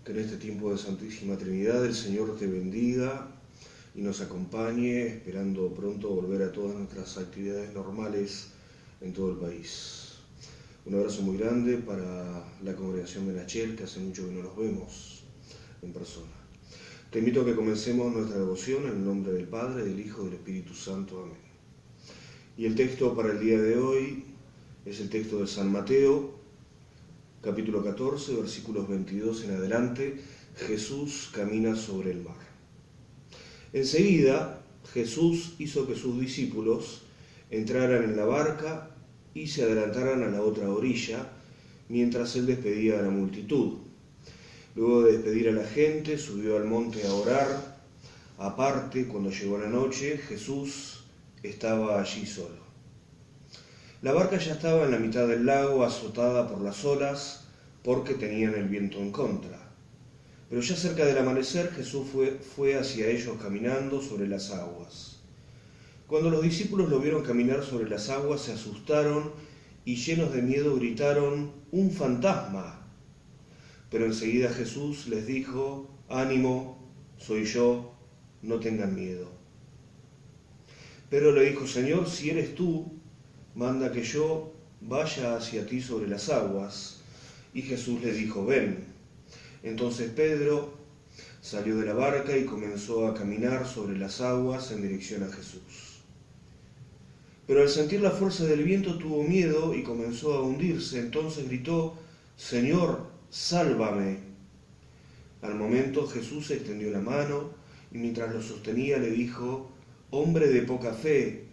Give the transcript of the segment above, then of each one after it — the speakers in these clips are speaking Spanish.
Que en este tiempo de Santísima Trinidad el Señor te bendiga y nos acompañe, esperando pronto volver a todas nuestras actividades normales en todo el país. Un abrazo muy grande para la congregación de Nachel, que hace mucho que no nos vemos en persona. Te invito a que comencemos nuestra devoción en el nombre del Padre, del Hijo y del Espíritu Santo. Amén. Y el texto para el día de hoy es el texto de San Mateo, capítulo 14, versículos 22 en adelante. Jesús camina sobre el mar. Enseguida, Jesús hizo que sus discípulos entraran en la barca y se adelantaran a la otra orilla, mientras él despedía a la multitud. Luego de despedir a la gente, subió al monte a orar. Aparte, cuando llegó la noche, Jesús estaba allí solo. La barca ya estaba en la mitad del lago, azotada por las olas, porque tenían el viento en contra. Pero ya cerca del amanecer, Jesús fue hacia ellos caminando sobre las aguas. Cuando los discípulos lo vieron caminar sobre las aguas, se asustaron y llenos de miedo gritaron: ¡Un fantasma! Pero enseguida Jesús les dijo: ánimo, soy yo, no tengan miedo. Pedro le dijo: Señor, si eres tú, manda que yo vaya hacia ti sobre las aguas. Y Jesús le dijo: ven. Entonces Pedro salió de la barca y comenzó a caminar sobre las aguas en dirección a Jesús. Pero al sentir la fuerza del viento tuvo miedo y comenzó a hundirse. Entonces gritó: Señor, sálvame. Al momento Jesús extendió la mano y mientras lo sostenía le dijo: hombre de poca fe,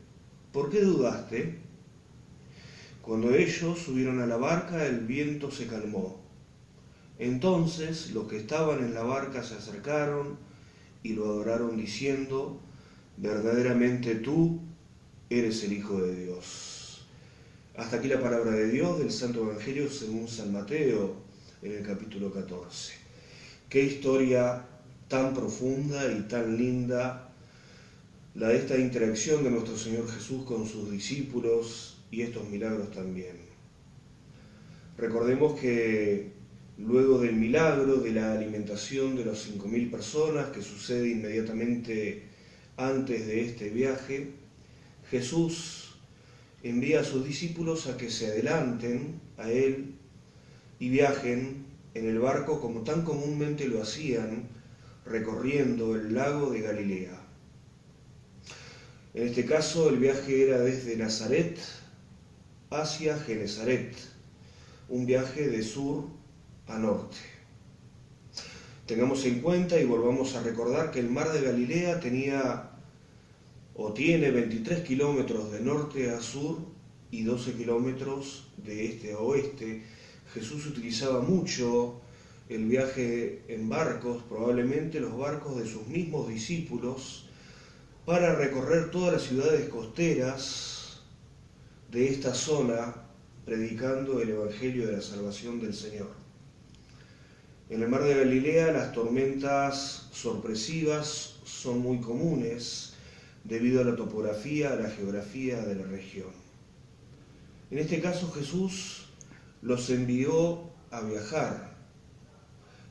¿por qué dudaste? Cuando ellos subieron a la barca, el viento se calmó. Entonces los que estaban en la barca se acercaron y lo adoraron diciendo: verdaderamente tú eres el Hijo de Dios. Hasta aquí la palabra de Dios del Santo Evangelio según San Mateo en el capítulo 14. Qué historia tan profunda y tan linda la de esta interacción de nuestro Señor Jesús con sus discípulos y estos milagros también. Recordemos que luego del milagro de la alimentación de las 5.000 personas que sucede inmediatamente antes de este viaje, Jesús envía a sus discípulos a que se adelanten a él y viajen en el barco como tan comúnmente lo hacían, recorriendo el lago de Galilea. En este caso el viaje era desde Nazaret hacia Genesaret, un viaje de sur a norte. Tengamos en cuenta y volvamos a recordar que el mar de Galilea tiene 23 kilómetros de norte a sur y 12 kilómetros de este a oeste. Jesús utilizaba mucho el viaje en barcos, probablemente los barcos de sus mismos discípulos, para recorrer todas las ciudades costeras de esta zona, predicando el Evangelio de la salvación del Señor. En el mar de Galilea las tormentas sorpresivas son muy comunes debido a la topografía, a la geografía de la región. En este caso Jesús los envió a viajar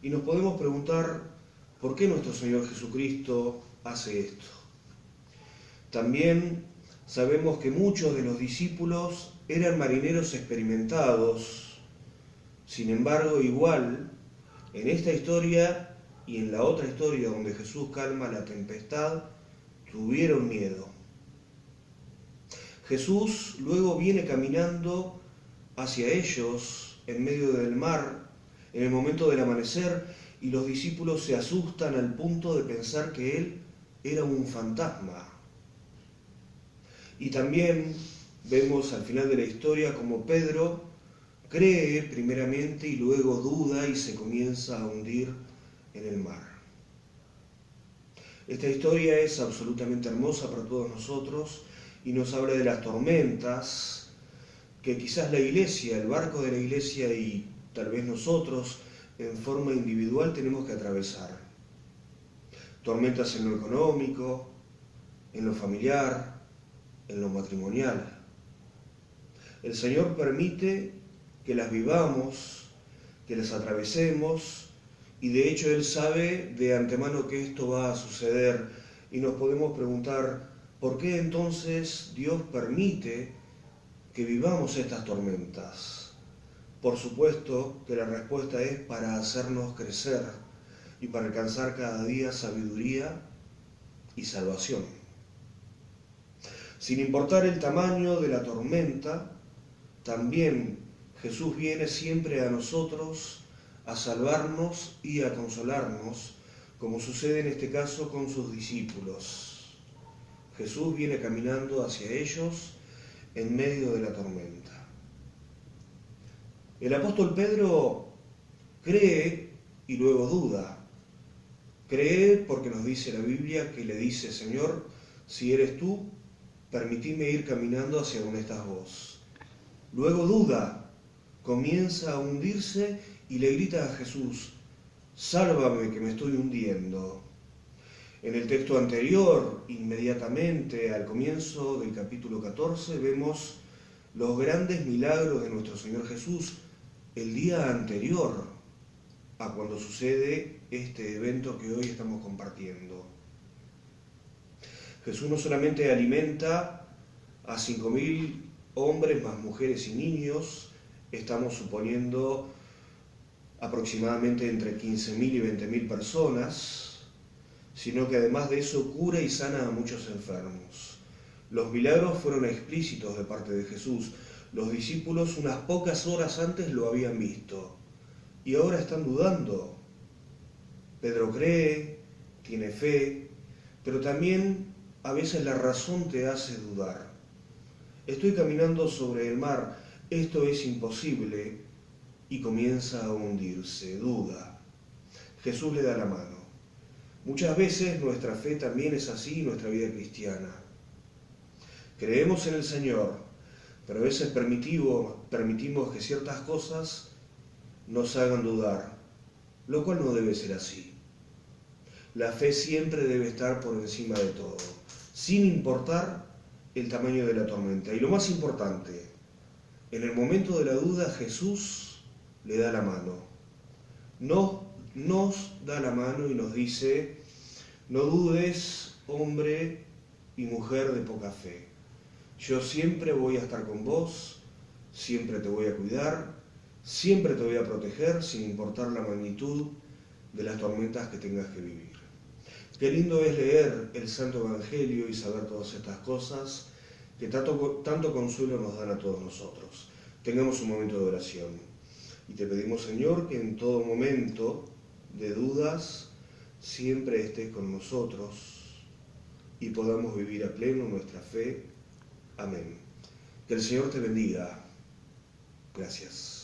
y nos podemos preguntar por qué nuestro Señor Jesucristo hace esto. También sabemos que muchos de los discípulos eran marineros experimentados. Sin embargo, igual, en esta historia y en la otra historia donde Jesús calma la tempestad, tuvieron miedo. Jesús luego viene caminando hacia ellos en medio del mar, en el momento del amanecer, y los discípulos se asustan al punto de pensar que él era un fantasma. Y también vemos al final de la historia como Pedro cree primeramente y luego duda y se comienza a hundir en el mar. Esta historia es absolutamente hermosa para todos nosotros y nos habla de las tormentas que quizás la Iglesia, el barco de la Iglesia y tal vez nosotros en forma individual tenemos que atravesar. Tormentas en lo económico, en lo familiar, en lo matrimonial. El Señor permite que las vivamos, que las atravesemos Y de hecho Él sabe de antemano que esto va a suceder y nos podemos preguntar, ¿por qué entonces Dios permite que vivamos estas tormentas? Por supuesto que la respuesta es para hacernos crecer y para alcanzar cada día sabiduría y salvación. Sin importar el tamaño de la tormenta, también Jesús viene siempre a nosotros a salvarnos y a consolarnos, como sucede en este caso con sus discípulos. Jesús viene caminando hacia ellos en medio de la tormenta. El apóstol Pedro cree y luego duda. Cree porque nos dice la Biblia que le dice, Señor, si eres tú, permitime ir caminando hacia donde estás vos. Luego duda, comienza a hundirse y le grita a Jesús, sálvame que me estoy hundiendo. En el texto anterior, inmediatamente al comienzo del capítulo 14, vemos los grandes milagros de nuestro Señor Jesús el día anterior a cuando sucede este evento que hoy estamos compartiendo. Jesús no solamente alimenta a 5.000 hombres más mujeres y niños, estamos suponiendo aproximadamente entre 15.000 y 20.000 personas, sino que además de eso cura y sana a muchos enfermos. Los milagros fueron explícitos de parte de Jesús. Los discípulos unas pocas horas antes lo habían visto y ahora están dudando. Pedro cree, tiene fe, pero también a veces la razón te hace dudar. Estoy caminando sobre el mar, esto es imposible, y comienza a hundirse, duda. Jesús le da la mano. Muchas veces nuestra fe también es así, nuestra vida cristiana. Creemos en el Señor, pero a veces permitimos que ciertas cosas nos hagan dudar, lo cual no debe ser así. La fe siempre debe estar por encima de todo, sin importar el tamaño de la tormenta. Y lo más importante, en el momento de la duda, Jesús le da la mano. Nos da la mano y nos dice, no dudes, hombre y mujer de poca fe. Yo siempre voy a estar con vos, siempre te voy a cuidar, siempre te voy a proteger, sin importar la magnitud de las tormentas que tengas que vivir. Qué lindo es leer el Santo Evangelio y saber todas estas cosas que tanto consuelo nos dan a todos nosotros. Tengamos un momento de oración y te pedimos, Señor, que en todo momento de dudas siempre estés con nosotros y podamos vivir a pleno nuestra fe. Amén. Que el Señor te bendiga. Gracias.